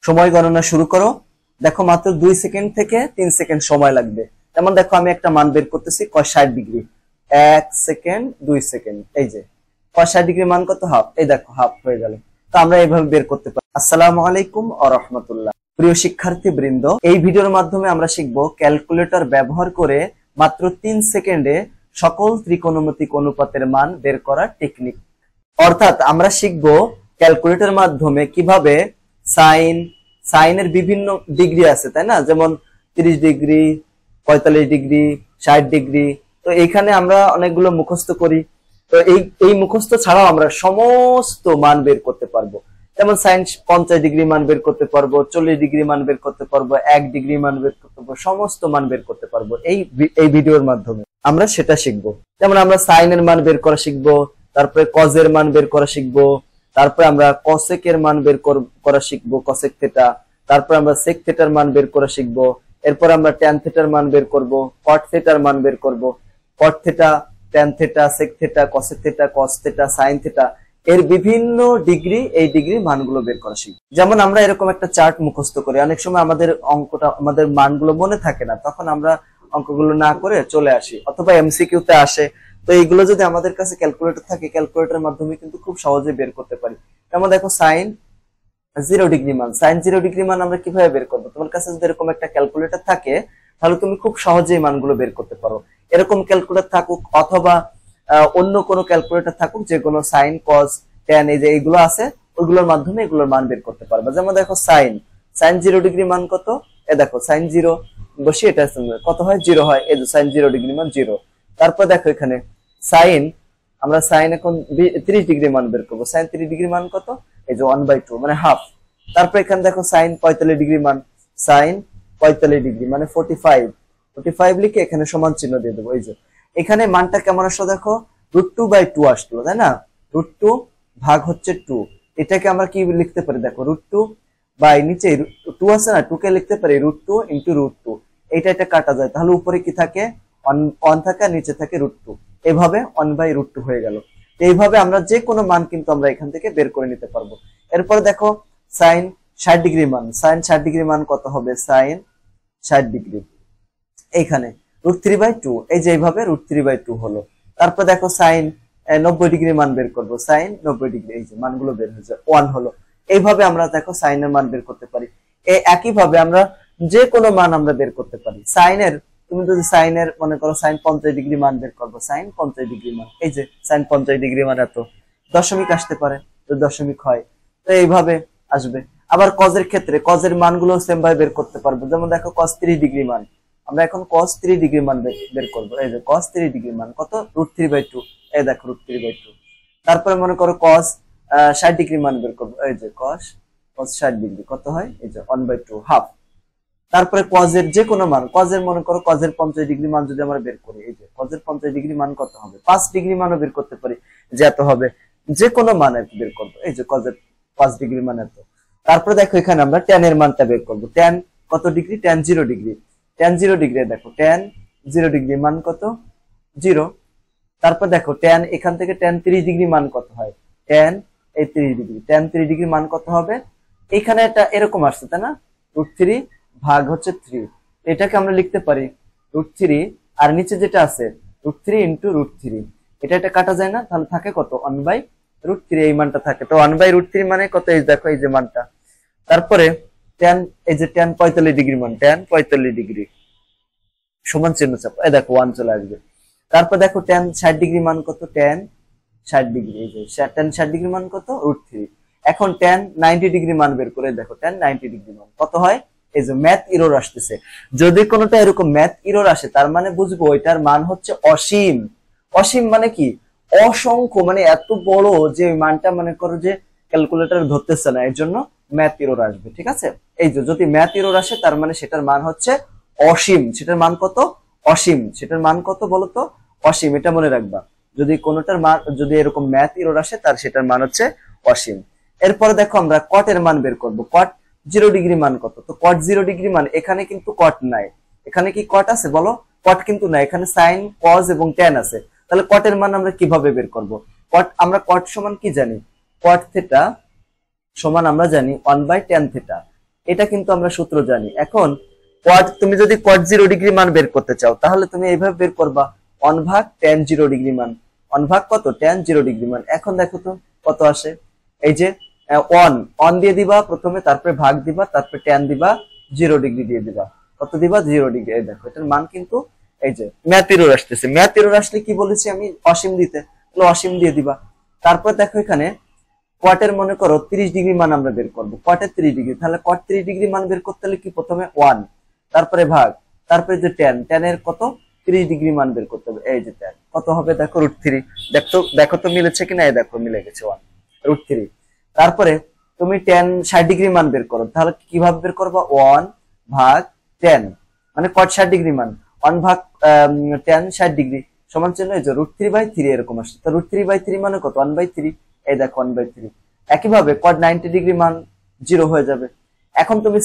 সময় গণনা শুরু করো। দেখো মাত্র 2 সেকেন্ড থেকে 3 সেকেন্ড সময় লাগবে। যেমন দেখো আমি একটা মান বের করতেছি cos 60 ডিগ্রি, 1 সেকেন্ড 2 সেকেন্ড, এই যে cos 60 ডিগ্রি মান কত, হাফ। এই দেখো হাফ হয়ে গেল। তো আমরা এইভাবে বের করতে পারি। আসসালামু আলাইকুম ওয়া রাহমাতুল্লাহ। প্রিয় শিক্ষার্থীবৃন্দ, এই ভিডিওর মাধ্যমে আমরা শিখব ক্যালকুলেটর ব্যবহার করে মাত্র 3 সেকেন্ডে সকল ত্রিকোণমিতিক অনুপাতের মান বের করার টেকনিক। অর্থাৎ আমরা শিখব ক্যালকুলেটরের মাধ্যমে কিভাবে সাইনের বিভিন্ন ডিগ্রি আছে, তাই না? যেমন 30 ডিগ্রি, 45 ডিগ্রি, 60 ডিগ্রি। তো এইখানে আমরা অনেকগুলো মুখস্থ করি। তো এই মুখস্থ ছাড়াও আমরা সমস্ত মান বের করতে পারবো। যেমন সাইন 50 ডিগ্রি মান বের করতে পারবো, 40 ডিগ্রি মান বের করতে পারবো, 1 ডিগ্রি মান বের করতে পারবো, সমস্ত মান বের করতে পারবো এই ভিডিওর মাধ্যমে আমরা সেটা শিখবো। যেমন আমরা সাইনের মান বের করা শিখবো, তারপরে কজের মান বের করা শিখবো, তারপরে আমরা কসেকের মান বের করা শিখবো, কসেক থিটা। তারপরে আমরা সেক থিটার মান বের করা শিখবো। এরপর আমরা ট্যান থিটার মান বের করবো, কট থিটার মান বের করবো। Cot theta, tan theta, sec theta, cosec theta, cos theta, sine theta, এর বিভিন্ন ডিগ্রি, এই ডিগ্রি মানগুলো বের করা শিখবো। যেমন আমরা এরকম একটা চার্ট মুখস্থ করি, অনেক সময় আমাদের মানগুলো মনে থাকে না, তখন আমরা অঙ্কগুলো না করে চলে আসি, অথবা এমসিকিউ তে আসে। তো এইগুলো যদি আমাদের কাছে ক্যালকুলেটর থাকে, ক্যালকুলেটরের মাধ্যমে কিন্তু খুব সহজে বের করতে পারি। যেমন দেখো সাইন 0 ডিগ্রি মান, সাইন 0 ডিগ্রি মান আমরা কিভাবে বের করবো? তোমার কাছে যদি এরকম একটা ক্যালকুলেটর থাকে, তাহলে তুমি খুব সহজেই মানগুলো বের করতে পারো। এরকম ক্যালকুলেটর থাকুক অথবা অন্য কোনো ক্যালকুলেটর থাকুক, যে কোনো সাইন, কস, ট্যান, এই যে এইগুলো আছে, ওইগুলোর মাধ্যমে এগুলোর মান বের করতে পারবে। যেমন দেখো সাইন 0 ডিগ্রি মান কত, এ দেখো সাইন 0 বসিয়ে এটা কত হয়, 0 হয়। এই যে সাইন 0 ডিগ্রি মান 0। তারপর দেখো এখানে সাইন, আমরা সাইন এখন 30 ডিগ্রি মান বের করবো। সাইন 30 ডিগ্রি মান কত, এই যে 1/2 মানে হাফ। তারপর এখানে দেখো সাইন 45 ডিগ্রি মান, সাইন 45 ডিগ্রি মানে 45 লিখে এখানে সমান চিহ্ন দিয়ে দেবো। এই যে এখানে মানটা কেমন আসলো দেখো, √2/2 আসলো, তাই না? √2 ভাগ হচ্ছে 2, এটাকে আমরা কি লিখতে পারি দেখো, √2 বাই নিচে 2 আছে না, 2 কে লিখতে পারি √2 × √2। এটা কাটা যায়, তাহলে উপরে কি থাকে, 1 থাকে, নিচে থাকে √2। এইভাবে 1/√2 হয়ে গেল। এইভাবে আমরা যে কোনো মান কিন্তু আমরা এখান থেকে বের করে নিতে পারবো। এরপর দেখো সাইন 60 ডিগ্রি মান, সাইন 60 ডিগ্রি মান কত হবে, সাইন 60 ডিগ্রি এইখানে √3/2, এই যে এইভাবে √3/2 হলো। তারপর দেখো সাইন 90 ডিগ্রি মান বের করবো, সাইন 90 ডিগ্রি, এই যে মানগুলো বের হয়েছে, 1 হলো। এইভাবে আমরা দেখো সাইনের মান বের করতে পারি। একইভাবে আমরা যে কোনো মান আমরা বের করতে পারি। সাইনের, তুমি যদি সাইনের মনে করো সাইন 50 ডিগ্রি মান বের করবো, সাইন 50 ডিগ্রি মান, এই যে সাইন 50 ডিগ্রি মান এত, দশমিক আসতে পারে, তো দশমিক হয়, তো এইভাবে আসবে। আবার কজের ক্ষেত্রে কজের মানগুলো সেম ভাবে বের করতে পারবো। যেমন দেখো cos 30 ডিগ্রি মান, আমরা এখন cos 3 ডিগ্রি মান বের করবো। এই যে cos 3 ডিগ্রি মান কত, √3/2, এই দেখো √3/2। তারপরে মনে করো cos 60 ডিগ্রি মান বের করবো, এই যে cos 60 ডিগ্রি কত হয়, এই যে 1/2 হাফ। তারপরে কজের যে কোনো মান, কজের মনে করো কজের 50 ডিগ্রি মান যদি আমরা বের করি, এই যে কজের 50 ডিগ্রি মান কত হবে, 5 ডিগ্রি মানও বের করতে পারি, যে এত হবে। যে কোনো মান আর কি বের করবো, এই যে কজের 5 ডিগ্রি মান এত। তারপরে দেখো এখানে আমরা ট্যান এর মানটা বের করবো। ট্যান কত degree, tan 0 degree, tan 0 degree, দেখো ট্যান 0 ডিগ্রি মান কত, 0। তারপর দেখো ট্যান এখান থেকে ট্যান 30 ডিগ্রি মান কত হয়, ট্যান এই 30 ডিগ্রি, ট্যান 30 ডিগ্রি মান কত হবে, এখানে এটা এরকম আসছে, তাই না? √3 ভাগ হচ্ছে 3, এটাকে আমরা লিখতে পারি √3, আর নিচে যেটা আছে √3 × √3, এটা কাটা যায় না, তাহলে থাকে কত, 1/√3, এই মানটা থাকে। তো 1/√3 মানে কত, এই দেখো এই যে মানটা। তারপরে ট্যান, এই যে ট্যান 45 ডিগ্রি মান, ট্যান 45 ডিগ্রি সমান চিহ্ন চাপ, এই দেখো 1 চলে আসবে। তারপর দেখো ট্যান 60 ডিগ্রি মান কত, ট্যান 60 ডিগ্রি, এই যে ট্যান 60 ডিগ্রি মান কত, √3। এখন ট্যান 90 ডিগ্রি মান বের করে দেখো, ট্যান 90 ডিগ্রি মান কত হয়, এই যে ম্যাথ এরর আসতেছে। যদি কোনোটা এরকম ম্যাথ এরর আসে, তার মানে বুঝবো এটার মান হচ্ছে অসীম। অসীম মানে কি, অসংখ্য, মানে এত বড় যে মানটা মনে করো যে ক্যালকুলেটর ধরতেছে না, এর জন্য ম্যাথ এরর আসবে। ঠিক আছে, এই যে যদি ম্যাথ এরর আসে, তার মানে সেটার মান হচ্ছে অসীম। সেটার মান কত, অসীম। সেটার মান কত বলতো, অসীম। এটা মনে রাখবা, যদি কোনোটার মান, যদি এরকম ম্যাথ এরর আসে, তার সেটার মান হচ্ছে অসীম। এরপরে দেখো আমরা কটের মান বের করবো। কট 0 ডিগ্রি মান কত, তো কট 0 ডিগ্রি মান, এখানে কিন্তু কট নাই, এখানে কি কট আছে বলো, কট কিন্তু নাই, এখানে সাইন, কজ এবং ট্যান আছে। তাহলে কটের মান আমরা কিভাবে বের করব? কট, আমরা কট সমান কি জানি, কট থিটা সমান আমরা জানি 1/tan থিটা। এটা কিন্তু আমরা সূত্র জানি। এখন কোয়াড, তুমি যদি কোয়াড 0 ডিগ্রি মান বের করতে চাও তাহলে তুমি এইভাবে বের করবা 1 ভাগ tan 0 ডিগ্রি মান, 1 ভাগ কত tan 0 ডিগ্রি মান। এখন দেখো তো কত আসে, এই যে 1 দিয়ে দিবা প্রথমে, তারপরে ভাগ দিবা, তারপরে tan দিবা, 0 ডিগ্রি দিয়ে দিবা, কত দিবা 0 ডিগ্রি। এই দেখো এটার মান কিন্তু এই যে ম্যাথ এরর আসতেছে। ম্যাথ এরর আসলে কি বলেছি আমি, অসীম দিতে, তাহলে অসীম দিয়ে দিবা। তারপর দেখো এখানে কোয়াটের মনে করো 30 ডিগ্রি মান আমরা বের করবো, কোয়াটের 30 ডিগ্রি, তাহলে কোয়াট 30 ডিগ্রি মান বের করতে হলে কি প্রথমে 1, তারপরে ভাগ, তারপরে যে tan এর কত 30 ডিগ্রি মান বের করতে হবে। এই যে tan কত হবে দেখো √3, দেখো তো মিলেছে কিনা, এই দেখো মিলে গেছে 1 √3। তারপরে তুমি tan 60 ডিগ্রি মান বের করো, তাহলে কিভাবে বের করবা, 1 ভাগ tan, মানে কোয়াট 60 ডিগ্রি মান 1 ভাগ tan 60 ডিগ্রি সমান চিহ্ন এই যে √3/3 এরকম আসছে। তো √3/3 মানে কত 1/3, এই দেখো 1/3। একইভাবে কোয়াড 90 ডিগ্রি মান 0 হয়ে যাবে। এখন তুমি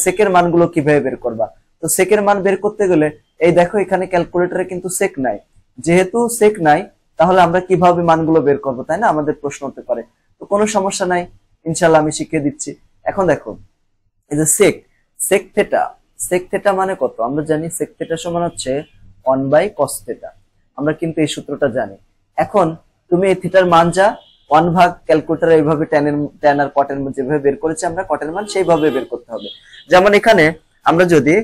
সেকের মানগুলো কিভাবে বের করবা, তো সেকের মান বের করতে গেলে এই দেখো এখানে ক্যালকুলেটরে কিন্তু সেক নাই, যেহেতু সেক নাই তাহলে আমরা কিভাবে মানগুলো বের করবো, তাই না, আমাদের প্রশ্ন হতে পারে। তো কোনো সমস্যা নাই, ইনশাল্লাহ আমি শিখিয়ে দিচ্ছি। এখন দেখো এই যে সেক থেটা মানে কত, আমরা জানি সেক থেটা সমান হচ্ছে 1/cos থেটা, আমরা কিন্তু এই সূত্রটা জানি। এখন তুমি এই থিটার মান যা 1 ভাগ ক্যালকুলেটর এইভাবে tan আর cot এর মধ্যে যেভাবে বের করেছি আমরা cot এর মান সেইভাবে বের করতে হবে। যেমন এখানে আমরা যদি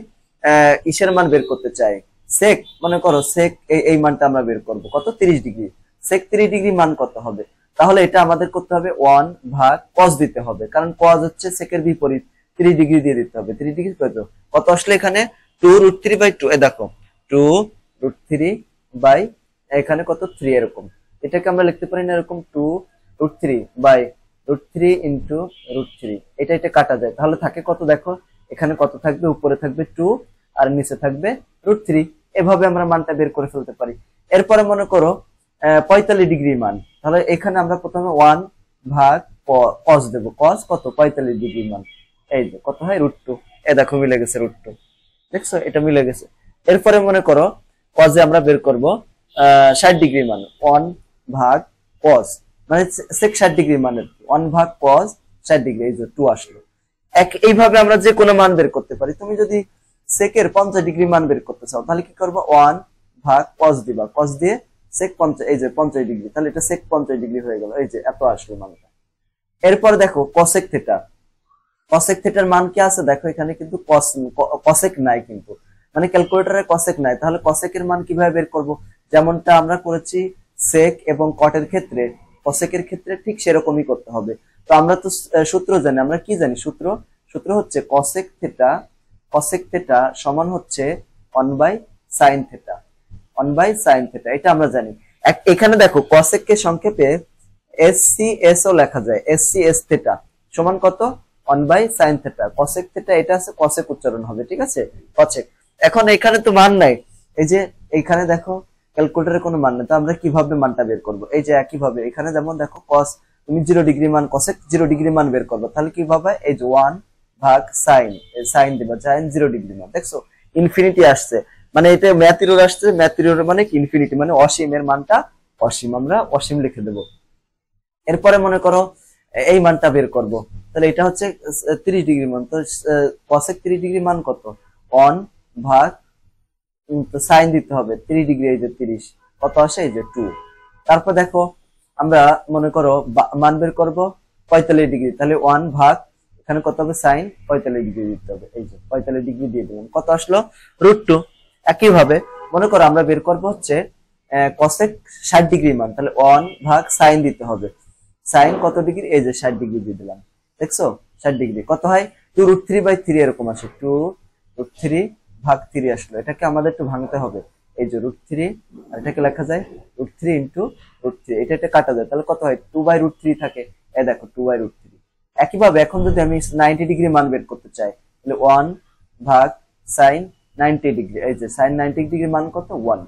ইসের মান বের করতে চাই, সেক মনে করো সেক এই মানটা আমরা বের করব কত 30 ডিগ্রি, সেক 30 ডিগ্রি মান কত হবে, তাহলে এটা আমাদের করতে হবে 1 ভাগ cos দিতে হবে, কারণ cos হচ্ছে সেকের বিপরীত, 30 ডিগ্রি দিয়ে দিতে হবে। 30 ডিগ্রি কত আসলে এখানে 2√3/2, এ দেখো 2√3 বাই এখানে কত 3 এরকম, এটাকে আমরা লিখতে পারি না এরকম 2√3/√3 ইনটু √3, এটা কাটা যায়, তাহলে থাকে কত দেখো এখানে কত থাকবে, উপরে থাকবে 2 আর নিচে থাকবে √3, এভাবে আমরা মানটা বের করে ফেলতে পারি। এরপরে মনে করো 45 ডিগ্রি মান, তাহলে এখানে আমরা প্রথমে 1 ভাগ cos দেব, cos কত 45 ডিগ্রি মান, এই যে কত হয় √2, এ দেখো মিলে গেছে √2, দেখছো এটা মিলে গেছে। এরপরে মনে করো cos এ আমরা বের করব 60 ডিগ্রি মান, 1 ভাগ cos, মানে sec 60 ডিগ্রি মানের 1 ভাগ cos 60 ডিগ্রি, এই যে 2 আসলো। এইভাবে আমরা যে কোনো মান বের করতে পারি। তুমি যদি সেকের 50 ডিগ্রি মান বের করতে চাও তাহলে কি করবো, 1 ভাগ cos দিবা, cos দিয়ে sec 50, এই যে 50 ডিগ্রি, তাহলে এটা sec 50 ডিগ্রি হয়ে গেল, এই যে এত আসলো মানটা। এরপর দেখো cosec থিটা, cosec থিটার মান কি আছে দেখো এখানে কিন্তু cosec নাই, কিন্তু মানে ক্যালকুলেটরে cosec নাই, তাহলে cosec এর মান কিভাবে বের করব, যেমনটা আমরা করেছি sec এবং cot এর ক্ষেত্রে cosec এর ক্ষেত্রে ঠিক সেরকমই করতে হবে। তো আমরা তো সূত্র জানি, আমরা কি জানি সূত্র হচ্ছে cosec থিটা সমান হচ্ছে 1/sin থিটা, 1/sin থিটা, এটা আমরা জানি। এখানে দেখো cosec কে সংক্ষেপে SCS ও লেখা যায়, SCS থিটা সমান কত 1/sin থিটা, cosec থিটা এটা আছে cosec উচ্চারণ হবে, ঠিক আছে cosec। এখন এখানে তো মান নাই, এই যে এইখানে দেখো ক্যালকুলেটরে কোনো মান নেই, তো আমরা কিভাবে মানটা বের করব, এই যে একইভাবে এখানে যেমন দেখো cos তুমি 0 ডিগ্রি মান cosec 0 ডিগ্রি মান বের করবে, তাহলে কিভাবে এই যে 1 ভাগ sin দিবা, sin 0 ডিগ্রি মান, দেখছো ইনফিনিটি আসছে, মানে এটা ম্যাথ এরর আসছে, ম্যাথ এরর মানে কি ইনফিনিটি, মানে অসীম, এর মানটা অসীম, আমরা অসীম লিখে দেব। এরপরে মনে করো এই মানটা বের করব, তাহলে এটা হচ্ছে 30 ডিগ্রি মান, তো cosec 30 ডিগ্রি মান কত 1 ভাগ sin দিতে হবে 30 ডিগ্রি, এই যে 30 কত আসে এই যে 2। তারপর দেখো আমরা মনে করো মান বের করব 45 ডিগ্রি, তাহলে 1 ভাগ এখানে কত হবে sin 45 ডিগ্রি দিতে হবে, এই যে 45 ডিগ্রি দিয়ে দিলাম, কত আসলো √2। একইভাবে মনে করো আমরা বের করব হচ্ছে cosec 60 ডিগ্রি মান, তাহলে 1 ভাগ sin দিতে হবে, sin কত ডিগ্রি, এই যে 60 ডিগ্রি দিয়ে দিলাম, দেখছো 60 ডিগ্রি কত হয় 2√3/3 এরকম আসে, 2√3 ভাগ 3 আসলো, এটাকে আমাদের একটু ভাঙতে হবে, এই যে √3 আর এটাকে লেখা যায় √3 ইনটু √3, এটা কাটা যায়, তাহলে কত হয় 2/√3 থাকে, এই দেখো 2/√3। একইভাবে এখন যদি আমি 90 ডিগ্রি মান বের করতে চাই তাহলে 1 ভাগ sin 90 ডিগ্রি, এই যে sin 90 ডিগ্রি মান কত 1।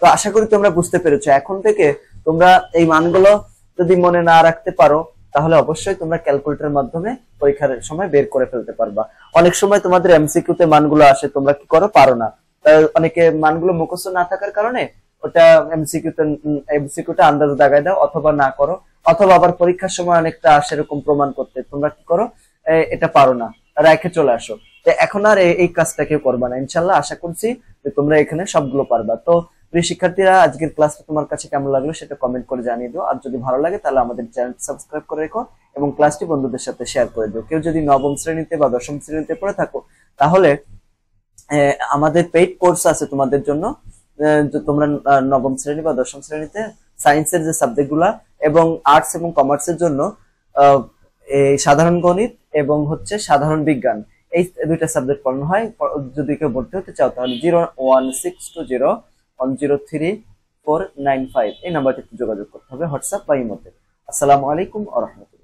তো আশা করি তোমরা বুঝতে পেরেছো। এখন থেকে তোমরা এই মানগুলো যদি মনে না রাখতে পারো তাহলে অবশ্যই তোমরা ক্যালকুলেটরের মাধ্যমে পরীক্ষার সময় বের করে ফেলতে পারবা। অনেক সময় তোমাদের এমসিকিউ তে মানগুলো আসে, তোমরা কি করো পারো না, অনেকে মানগুলো মুখস্থ না থাকার কারণে ওটা এমসিকিউটা আন্দাজ দাগায় দাও, অথবা না করো, অথবা আবার পরীক্ষার সময় অনেকটা আসে এরকম প্রমাণ করতে, তোমরা কি করো এটা পারো না, রেখে চলে আসো। তো এখন আর এই কাজটা কেউ করবা না ইনশাল্লাহ। আশা করছি যে তোমরা এখানে সবগুলো পারবা। তো প্রিয় শিক্ষার্থীরা, আজকের ক্লাসটা তোমার কাছে কেমন লাগলো সেটা কমেন্ট করে জানিয়ে দিও। আর যদি ভালো লাগে তাহলে আমাদের চ্যানেল সাবস্ক্রাইব করে রেখো এবং ক্লাসটি বন্ধুদের সাথে শেয়ার করে দিও। কেউ যদি নবম শ্রেণীতে বা দশম শ্রেণীতে পড়ে থাকো তাহলে আমাদের পেইড কোর্স আছে তোমাদের জন্য। তোমরা নবম শ্রেণী বা দশম শ্রেণীতে সায়েন্সের যে সাবজেক্ট গুলা এবং আর্টস এবং কমার্সের জন্য এই সাধারণ গণিত এবং হচ্ছে সাধারণ বিজ্ঞান, এই দুইটা সাবজেক্ট পড়ানো হয়। যদি কেউ ভর্তি হতে চাও তাহলে 01620103495 এই নাম্বারটিতে যোগাযোগ করতে হবে হোয়াটসঅ্যাপ বা ইমোতে। আসসালামু আলাইকুম ওয়া রাহমাতুল্লাহ।